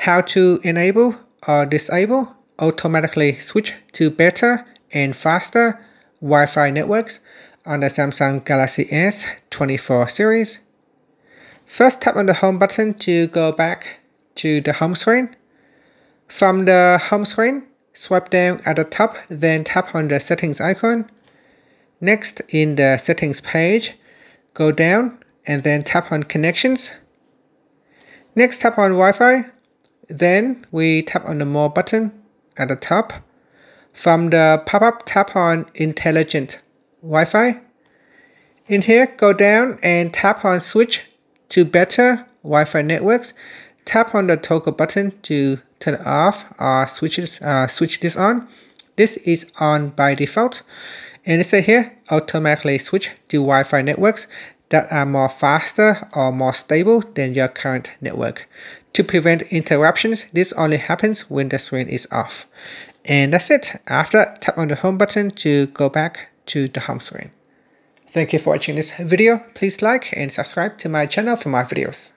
how to enable or disable automatically switch to better and faster Wi-Fi networks on the Samsung Galaxy S24 series. First, tap on the home button to go back to the home screen. From the home screen, swipe down at the top, then tap on the settings icon. Next, in the settings page, go down and then tap on connections. Next, tap on Wi-Fi. Then we tap on the more button at the top. From the pop-up, tap on intelligent Wi-Fi. In here, go down and tap on switch to better Wi-Fi networks. Tap on the toggle button to turn it off or switch this on. This is on by default. And it says here, automatically switch to Wi-Fi networks that are more faster or more stable than your current network. To prevent interruptions, this only happens when the screen is off. And that's it. After that, tap on the home button to go back to the home screen. Thank you for watching this video. Please like and subscribe to my channel for more videos.